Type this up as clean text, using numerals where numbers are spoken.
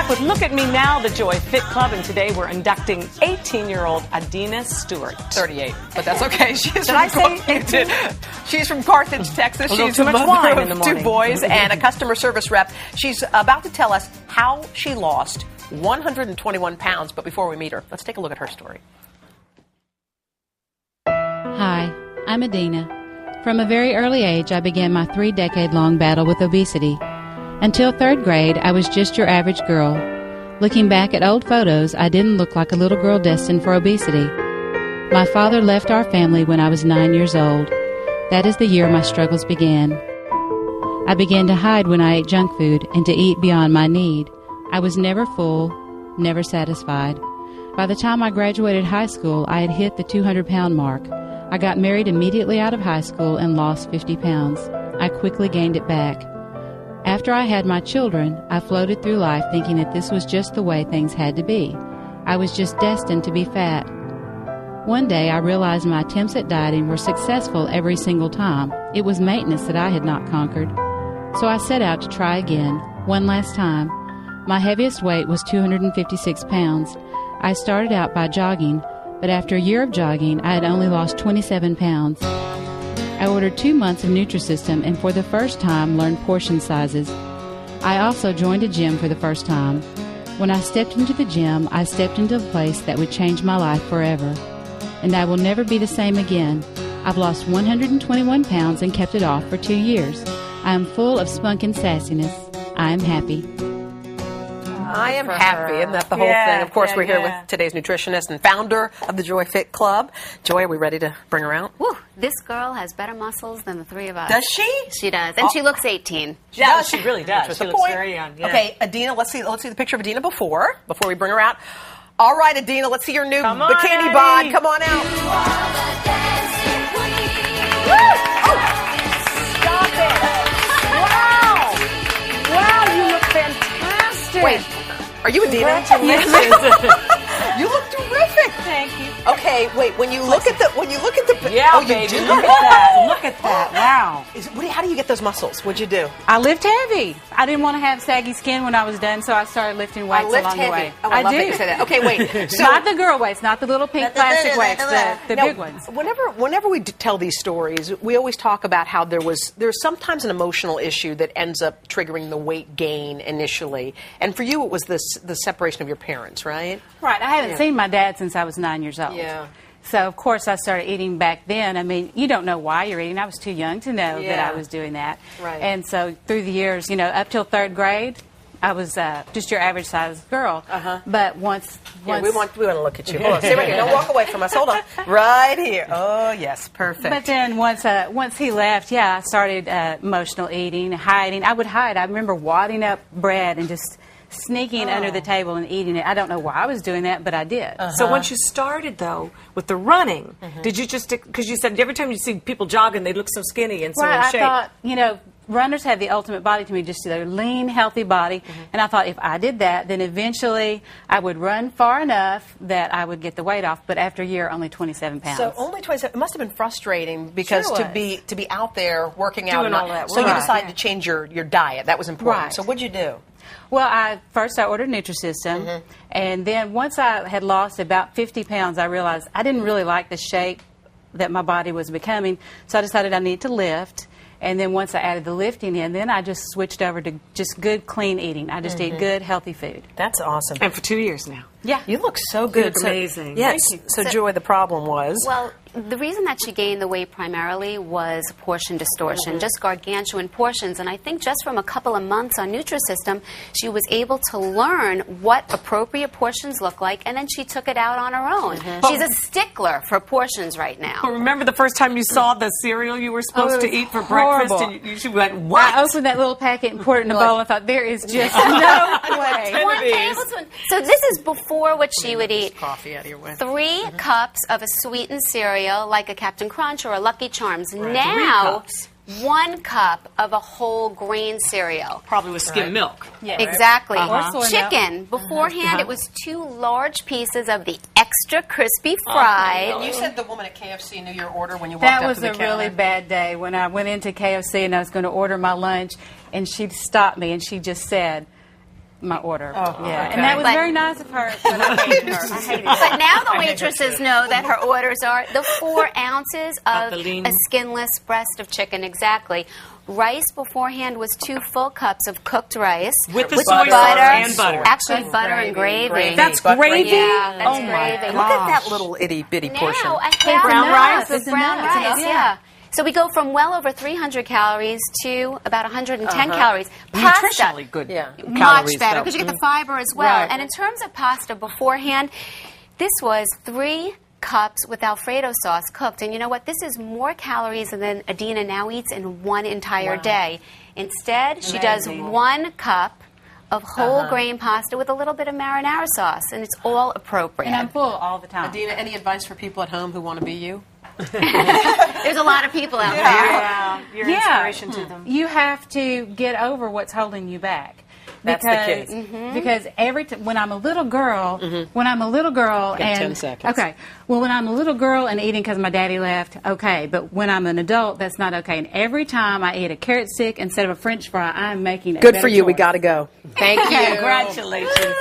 back with Look at Me Now, the Joy Fit Club, and today we're inducting 18-year-old Adina Stewart. 38, but that's okay. She's from Carthage, Texas. She's too a much mother wine of in the two morning. boys and a customer service rep. She's about to tell us how she lost 121 pounds, but before we meet her, let's take a look at her story. Hi, I'm Adina. From a very early age, I began my 3-decade-long battle with obesity. Until 3rd grade, I was just your average girl. Looking back at old photos, I didn't look like a little girl destined for obesity. My father left our family when I was 9 years old. That is the year my struggles began. I began to hide when I ate junk food and to eat beyond my need. I was never full, never satisfied. By the time I graduated high school, I had hit the 200-pound mark. I got married immediately out of high school and lost 50 pounds. I quickly gained it back. After I had my children, I floated through life thinking that this was just the way things had to be. I was just destined to be fat. One day I realized my attempts at dieting were successful every single time. It was maintenance that I had not conquered. So I set out to try again, one last time. My heaviest weight was 256 pounds. I started out by jogging, but after a year of jogging, I had only lost 27 pounds. I ordered 2 months of Nutrisystem and for the first time learned portion sizes. I also joined a gym for the first time. When I stepped into the gym, I stepped into a place that would change my life forever. And I will never be the same again. I've lost 121 pounds and kept it off for 2 years. I am full of spunk and sassiness. I am happy. I am happy, isn't that the whole thing? Of course, we're here with today's nutritionist and founder of the Joy Fit Club. Joy, are we ready to bring her out? Woo, this girl has better muscles than the three of us. Does she? She does, and she looks 18. Yeah, she really does. She looks very young. Yeah. Okay, Adina, let's see the picture of Adina before we bring her out. All right, Adina, let's see your new bikini bod. Come on out. Woo! Oh, stop it. Wow, you look fantastic. Wait. Are you Adina? You look terrific. Thank you. Okay, wait. When you look at the yeah, baby, look at that. Look at that. Wow. How do you get those muscles? What'd you do? I lift heavy. I didn't want to have saggy skin when I was done, so I started lifting weights along the way. Oh, I love that you say that. Okay, wait. So, not the girl weights, not the little pink plastic weights, the big ones. Whenever we tell these stories, we always talk about how there's sometimes an emotional issue that ends up triggering the weight gain initially. And for you, it was the separation of your parents, right? Right. I haven't seen my dad since I was 9 years old. Yeah. So, of course, I started eating back then. I mean, you don't know why you're eating. I was too young to know that I was doing that. Right. And so through the years, up till 3rd grade, I was just your average size girl. But once we want to look at you. Hold on, stay right here. Don't walk away from us. Hold on. Right here. Oh, yes, perfect. But then once he left, I started emotional eating, hiding. I would hide. I remember wadding up bread and just sneaking under the table and eating it. I don't know why I was doing that, but I did. So once you started, though, with the running, did you just, because you said every time you see people jogging, they look so skinny and so in shape. I thought, runners have the ultimate body to me, just their lean, healthy body. And I thought if I did that, then eventually I would run far enough that I would get the weight off. But after a year, only 27 pounds. So only 27. It must have been frustrating because to be out there working out doing all that. So you decided to change your diet. That was important. Right. So what'd you do? Well, first I ordered Nutrisystem, and then once I had lost about 50 pounds, I realized I didn't really like the shape that my body was becoming, so I decided I needed to lift. And then once I added the lifting in, then I just switched over to just good, clean eating. I just eat good, healthy food. That's awesome. And for 2 years now. Yeah. You look so good. It's amazing. Yes. So, Joy, the problem was? Well, the reason that she gained the weight primarily was portion distortion, just gargantuan portions. And I think just from a couple of months on Nutrisystem, she was able to learn what appropriate portions look like, and then she took it out on her own. She's a stickler for portions right now. But remember the first time you saw the cereal you were supposed to eat for breakfast? And you went, what? I opened that little packet and poured it in a bowl and thought, there is just no way. 1 tablespoon. So this is before what she would eat. Coffee out of your way. 3 cups of a sweetened cereal like a Captain Crunch or a Lucky Charms. Right. Now, 1 cup of a whole grain cereal. Probably with skim milk. Yeah, exactly. Or chicken. Beforehand, it was 2 large pieces of the extra crispy fried. And you said the woman at KFC knew your order when you walked up to the counter. That was a really bad day when I went into KFC and I was going to order my lunch, and she stopped me and she just said, my order. Oh, yeah, okay. and that was But- very nice of her. But I hated her. I hated her. But now the waitresses know that her orders are the 4 ounces of the lean- a skinless breast of chicken, exactly. Rice beforehand was 2 full cups of cooked rice. With the with soy sauce and butter. Actually, butter and gravy. That's But gravy? Yeah, that's Oh, my gravy. Look at that little itty bitty portion. Now, a half brown enough rice? of It's brown enough. rice, Yeah. yeah. So we go from well over 300 calories to about 110 calories. Nutritionally good Yeah. Much calories, better though. because you get the fiber as well. Right. And in terms of pasta beforehand, this was 3 cups with Alfredo sauce cooked. And you know what? This is more calories than Adina now eats in one entire day. Instead, she does 1 cup of whole grain pasta with a little bit of marinara sauce, and it's all appropriate. And I'm full all the time. Adina, any advice for people at home who want to be you? There's a lot of people out there. Yeah, you're Yeah. inspiration to them. You have to get over what's holding you back. That's the case. Because when I'm a little girl, when I'm a little girl, Got and 10 seconds. okay, well, when I'm a little girl and eating because my daddy left, okay, but when I'm an adult, that's not okay. And every time I eat a carrot stick instead of a French fry, I'm making a Good better for you. We choice. got to go. Thank you. Congratulations.